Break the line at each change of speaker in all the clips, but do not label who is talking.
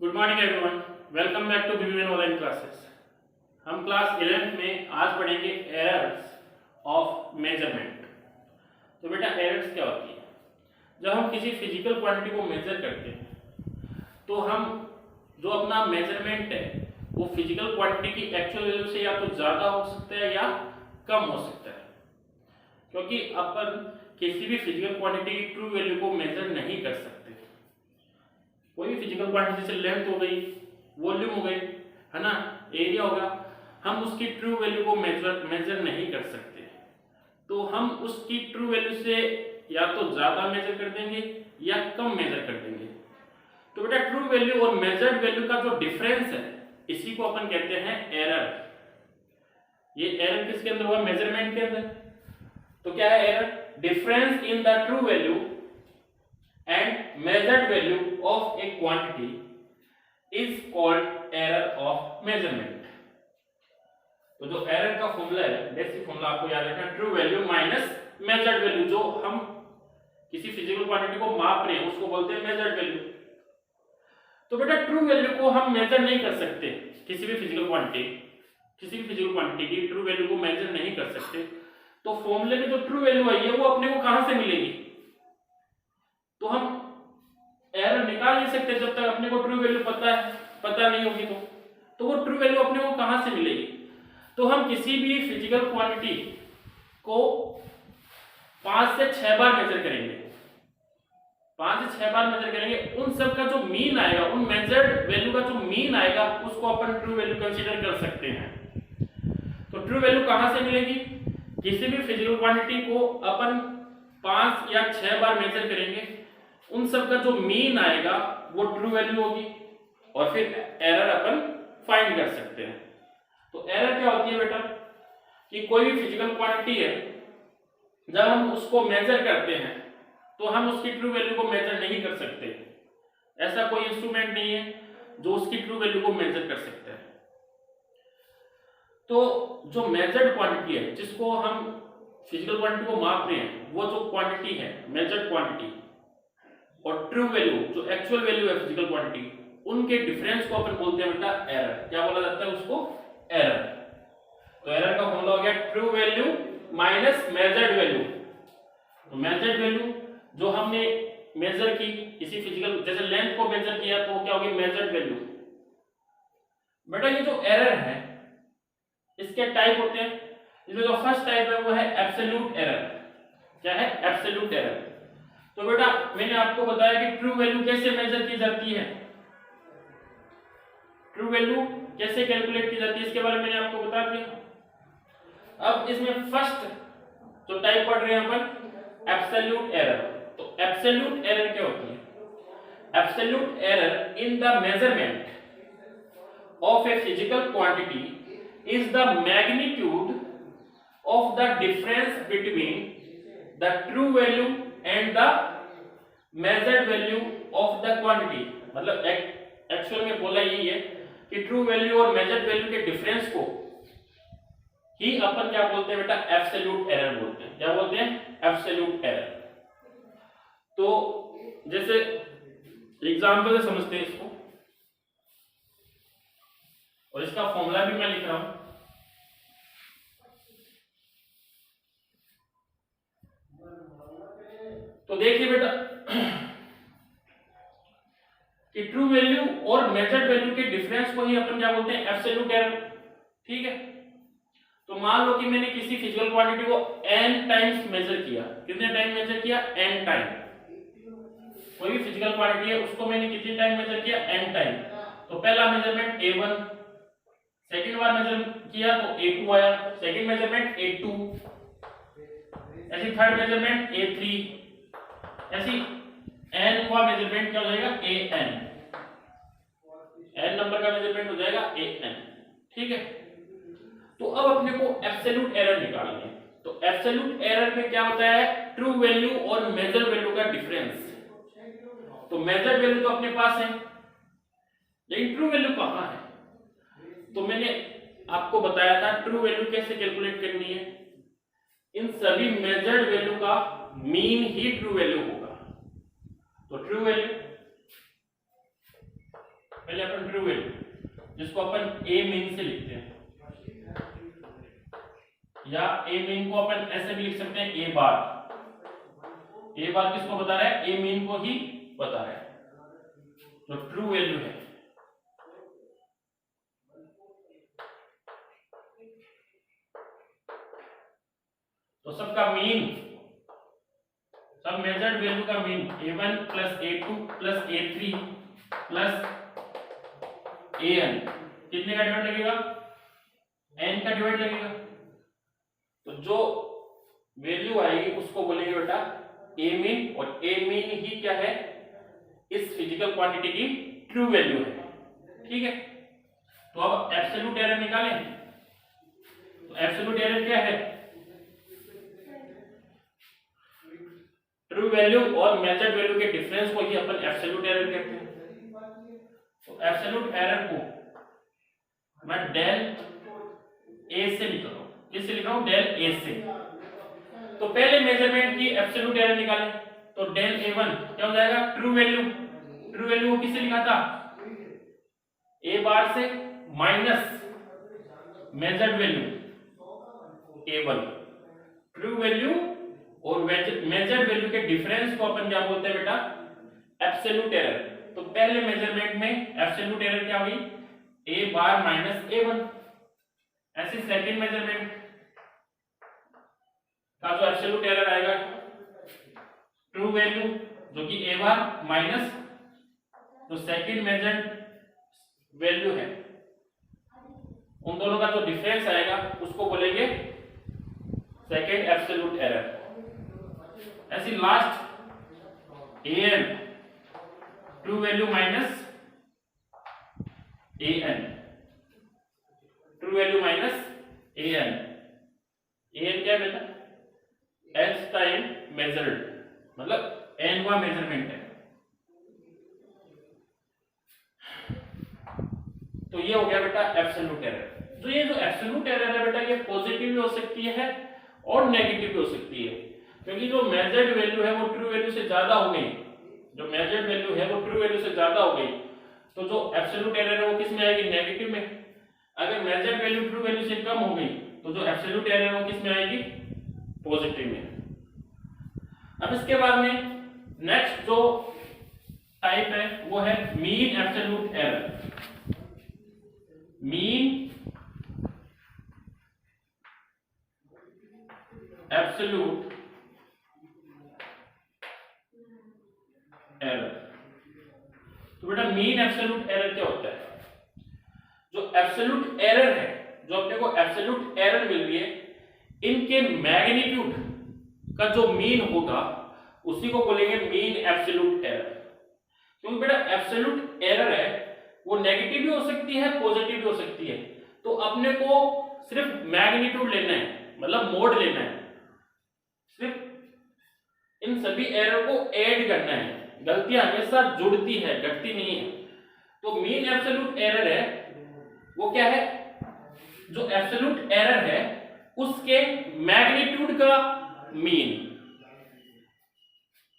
Good morning everyone, welcome back to B V N online classes. हम class 11th में आज पढ़ेंगे एरर्स ऑफ मेजरमेंट। तो बेटा एरर्स क्या होती है? जब हम किसी फिजिकल क्वांटिटी को मेजर करते हैं तो हम जो अपना मेजरमेंट है वो फिजिकल क्वांटिटी की एक्चुअल वैल्यू से या तो ज़्यादा हो सकता है या कम हो सकता है, क्योंकि अपन किसी भी फिजिकल क्वांटिटी की ट्रू वैल्यू को मेजर नहीं कर सकते। कोई भी फिजिकल क्वांटिटी जैसे लेंथ हो गई, वॉल्यूम हो गई, है ना, एरिया होगा, हम उसकी ट्रू वैल्यू को मेजर नहीं कर सकते। तो हम उसकी ट्रू वैल्यू से या तो ज्यादा मेजर कर देंगे या कम मेजर कर देंगे। तो बेटा ट्रू वैल्यू और मेजर्ड वैल्यू का जो डिफरेंस है इसी को अपन कहते हैं एरर। ये एरर किसके अंदर हुआ? मेजरमेंट के अंदर। तो क्या है error? Difference in the true value and measured value of a quantity is called error of measurement। तो जो एरर का फॉर्मूला है, बेसिक फॉर्मूला आपको याद रखना, true value minus measured value. जो हम किसी फिजिकल क्वांटिटी को माप रहे हैं उसको बोलते हैं मेजर्ड वैल्यू। तो बेटा ट्रू वैल्यू को हम मेजर नहीं कर सकते, किसी भी फिजिकल क्वांटिटी की ट्रू वैल्यू को मेजर नहीं कर सकते। तो फॉर्मूले में जो ट्रू वैल्यू आई है वो अपने को कहां से मिलेगी? तो हम एरर निकाल नहीं सकते जब तक अपने को ट्रू वैल्यू पता नहीं होगी। तो वो ट्रू वैल्यू अपने को कहां से मिलेगी? तो हम किसी भी फिजिकल क्वांटिटी को 5 से 6 बार मेजर करेंगे। 5 से 6 बार मेजर करेंगे, उन सब का जो मीन आएगा, उन मेजर्ड वैल्यू का जो मीन आएगा उसको अपन ट्रू वैल्यू कंसीडर कर सकते हैं। तो ट्रू वैल्यू कहां से मिलेगी? किसी भी फिजिकल क्वांटिटी को अपन 5 या 6 बार मेजर करेंगे, उन सब का जो मीन आएगा वो ट्रू वैल्यू होगी और फिर एरर अपन फाइंड कर सकते हैं। तो एरर क्या होती है बेटा? कि कोई भी फिजिकल क्वांटिटी है, जब हम उसको मेजर करते हैं तो हम उसकी ट्रू वैल्यू को मेजर नहीं कर सकते। ऐसा कोई इंस्ट्रूमेंट नहीं है जो उसकी ट्रू वैल्यू को मेजर कर सकता है। तो जो मेजर्ड क्वांटिटी है, जिसको हम फिजिकल क्वांटिटी को माप रहे हैं, वो जो क्वांटिटी है मेजर्ड क्वांटिटी और ट्रू वैल्यू जो एक्चुअल वैल्यू है फिजिकल क्वांटिटी, उनके डिफरेंस को अपन बोलते हैं बेटा एरर। क्या बोला जाता है उसको? एरर। तो एरर का फॉर्मूला हो गया true value minus measured value. तो मेजर्ड वैल्यू जो हमने मेजर की किसी फिजिकल, जैसे लेंथ को मेजर किया तो क्या होगी? Measured value. बेटा ये जो एरर है इसके टाइप होते हैं। इसमें जो फर्स्ट टाइप है वो है एब्सोल्यूट एरर। क्या है? Absolute error. तो बेटा मैंने आपको बताया कि ट्रू वैल्यू कैसे मेजर की जाती है, ट्रू वैल्यू कैसे कैलकुलेट की जाती है, इसके बारे में मैंने आपको बता दिया। अब इसमें फर्स्ट जो टाइप पढ़ रहे हैं अपन, एब्सोल्यूट एरर। तो एब्सोल्यूट एरर क्या होती है? Absolute error in the measurement of a physical quantity is the magnitude of the difference between the true value and the measured value of the quantity। मतलब actual में बोला यही है कि ट्रू वैल्यू और मेजर्ड वैल्यू के difference को ही अपन क्या बोलते हैं बेटा? एब्सोल्यूट एरर बोलते हैं। क्या बोलते हैं? Absolute error. तो जैसे एग्जांपल से समझते हैं इसको, और इसका फॉर्मूला भी मैं लिख रहा हूं। तो देखिए बेटा कि ट्रू वैल्यू और मेजर्ड वैल्यू के डिफरेंस को ही अपन क्या बोलते हैं? Absolute error. ठीक है। तो मान लो कि मैंने किसी फिजिकल क्वांटिटी को n टाइम्स मेजर किया। कितने टाइम मेजर किया? n time. कोई भी फिजिकल क्वांटिटी है उसको मैंने कितने टाइम मेजर किया? n time. तो पहला मेजरमेंट a1, सेकंड बार मेजर किया तो a2 आया, सेकंड मेजरमेंट a2, ऐसे थर्ड मेजरमेंट a3, ऐसी n का मेजरमेंट क्या हो जाएगा? an। n नंबर का मेजरमेंट हो जाएगा an। ठीक है। तो अब अपने को एब्सोल्यूट एरर निकालनी है। तो एब्सोल्यूट एरर में क्या होता है? ट्रू वैल्यू और मेजर वैल्यू का डिफरेंस। तो मेजर वैल्यू तो अपने पास है, लेकिन ट्रू वैल्यू कहां है? तो मैंने आपको बताया था ट्रू वैल्यू कैसे कैलकुलेट करनी है। इन सभी मेजर्ड वैल्यू का मीन ही ट्रू वैल्यू होगा। तो ट्रू वैल्यू पहले अपन ट्रू वैल्यू, जिसको अपन ए मीन से लिखते हैं, या ए मीन को अपन ऐसे भी लिख सकते हैं ए बार। ए बार किसको बता रहा है? ए मीन को ही बता रहा है। तो ट्रू वैल्यू है तो सबका मीन, सब मेजर्ड वैल्यू का mean a1 plus a2 plus a3 plus an, कितने का डिवाइड लगेगा? n का डिवाइड लगेगा। तो जो वैल्यू आएगी उसको बोलेंगे बेटा a मीन, और a मीन ही क्या है? इस फिजिकल क्वांटिटी की ट्रू वैल्यू है। ठीक है, तो अब एब्सोल्यूट एरर निकालें। तो एब्सोल्यूट एरर क्या है? ट्रू वैल्यू और मेजर्ड वैल्यू के डिफरेंस को ही अपन एब्सोल्यूट एरर कहते हैं। तो एब्सोल्यूट एरर को मैं डेल ए से लिख रहा हूं। किससे लिख रहा हूं? डेल ए से। तो पहले मेजरमेंट की एब्सोल्यूट एरर निकालें। तो डेल A1 क्या हो जाएगा? True value. ट्रू वैल्यू को किससे लिखा था? ए बार से minus measured value A1। True value और मेजर्ड वैल्यू के डिफरेंस को अपन क्या बोलते हैं बेटा? Absolute error. तो पहले मेजरमेंट में एब्सोल्यूट एरर क्या हुई? ए बार माइनस A1। ऐसे सेकंड मेजरमेंट का जो एब्सोल्यूट एरर आएगा, ट्रू वैल्यू जो कि ए बार माइनस जो सेकंड मेजर्ड वैल्यू है, उन दोनों का जो डिफरेंस आएगा उसको बोलेंगे सेकंड एब्सोल्यूट एरर। ऐसी last an, true value minus an, true value minus an। an क्या है बेटा? nth टाइम मेजर्ड, मतलब nवां मेजरमेंट है। तो ये हो गया बेटा एब्सोल्यूट एरर। तो ये जो एब्सोल्यूट एरर है बेटा, ये पॉजिटिव भी हो सकती है और नेगेटिव भी हो सकती है, क्योंकि जो मेजर्ड वैल्यू है वो ट्रू वैल्यू से ज्यादा हो गई। जो मेजर्ड वैल्यू है वो ट्रू वैल्यू से ज्यादा हो गई, तो जो एब्सोल्यूट एरर है वो किस में आएगी? नेगेटिव में। अगर मेजर्ड वैल्यू ट्रू वैल्यू से कम हो गई तो जो एब्सोल्यूट एरर है वो किस में आएगी? पॉजिटिव में। अब इसके बाद में नेक्स्ट जो टाइप है वो है mean absolute error. Mean absolute error. तो बेटा मीन एब्सोल्यूट एरर क्या होता है? जो एब्सोल्यूट एरर है, जो अपने को एब्सोल्यूट एरर मिल रही है, इनके मैग्नीट्यूड का जो मीन होगा उसी को बोलेंगे मीन एब्सोल्यूट एरर। क्योंकि बेटा एब्सोल्यूट एरर है वो नेगेटिव भी हो सकती है, पॉजिटिव भी हो सकती है। तो अपने को सिर्फ मैग्नीट्यूड लेना है, मतलब मोड लेना है, सिर्फ इन सभी एरर को ऐड करना है। गलतियां हमेशा जुड़ती है, घटती नहीं है। तो मीन एब्सोल्यूट एरर है वो क्या है? जो एब्सोल्यूट एरर है उसके मैग्नीट्यूड का मीन।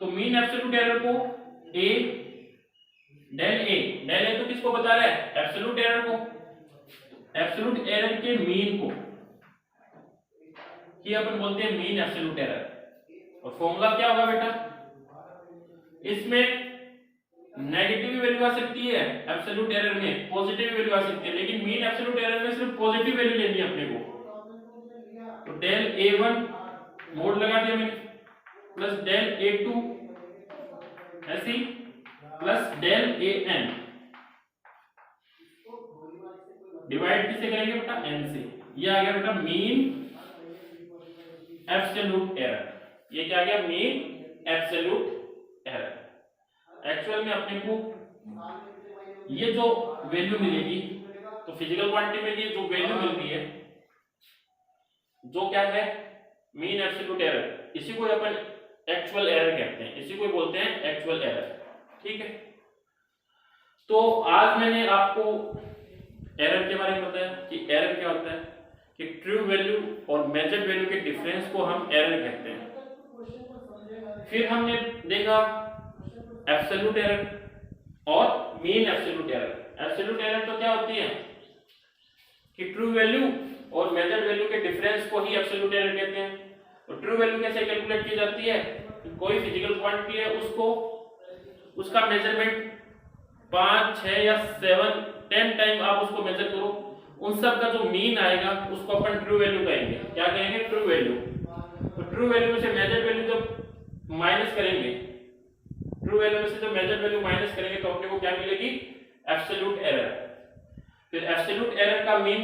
तो मीन एब्सोल्यूट एरर को ए डेल ए तो किसको बता रहा है? एब्सोल्यूट एरर को। एब्सोल्यूट एरर के मीन को ये अपन बोलते हैं मीन एब्सोल्यूट एरर। और फॉर्मूला क्या होगा बेटा? इसमें नेगेटिव वैल्यू आ सकती है एब्सोल्यूट एरर में, पॉजिटिव वैल्यू आ सकती है, लेकिन मीन एब्सोल्यूट एरर में सिर्फ पॉजिटिव वैल्यू लेनी है अपने को। तो डेल A1 मोड लगा दिया मैंने, प्लस डेल A2 ऐसी, प्लस डेल AN। डिवाइड किससे करेंगे बेटा? n से। ये आ गया बेटा मीन एब्सोल्यूट एरर। ये क्या आ गया? Mean absolute error. एक्चुअल में अपने को ये जो वैल्यू मिलेगी, तो फिजिकल क्वांटिटी में ये जो वैल्यू मिलती है, जो क्या है? Mean absolute error. इसी को अपन एक्चुअल एरर कहते हैं, इसी को बोलते हैं एक्चुअल एरर। ठीक है, तो आज मैंने आपको एरर के बारे में बताया कि एरर क्या होता है, कि ट्रू वैल्यू और मेजर्ड वैल्यू के डिफरेंस को हम एरर कहते हैं। फिर हमने देखा एब्सोल्यूट एरर और mean absolute error. Absolute error तो क्या होती है कि ट्रू वैल्यू और मेजर्ड वैल्यू के डिफरेंस को ही एब्सोल्यूट एरर कहते हैं। तो ट्रू वैल्यू कैसे कैलकुलेट की जाती है, कोई फिजिकल क्वांटिटी है उसको उसका मेजरमेंट 5, 6 या 7, 10 टाइम आप उसको मेजर करो, उन सब का जो मीन आएगा उसको अपन ट्रू वैल्यू कहेंगे। क्या कहेंगे? True value. तो ट्रू वैल्यू से मेजर्ड वैल्यू जब माइनस करेंगे, ट्रू वैल्यू में से जब मेजर्ड वैल्यू माइनस करेंगे तो अपने को क्या मिलेगी? Absolute error. फिर एब्सोल्यूट एरर का मीन,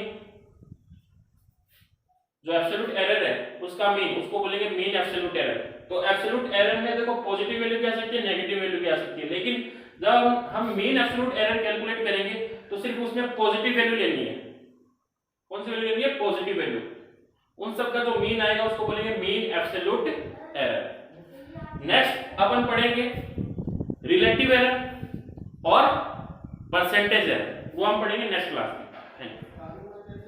जो एब्सोल्यूट एरर है उसका मीन, उसको बोलेंगे मीन एब्सोल्यूट एरर। तो एब्सोल्यूट एरर में देखो पॉजिटिव वैल्यू भी आ सकती है, नेगेटिव वैल्यू भी आ सकती है, लेकिन जब हम मीन एब्सोल्यूट एरर कैलकुलेट करेंगे तो सिर्फ उसमें पॉजिटिव वैल्यू लेनी है। कौन सी वैल्यू लेनी है? Positive value. उन सब का जो मीन आएगा उसको बोलेंगे मीन एब्सोल्यूट एरर। नेक्स्ट अपन पढ़ेंगे रिलेटिव एरर और परसेंटेज एरर, वो हम पढ़ेंगे नेक्स्ट क्लास में। Thank you.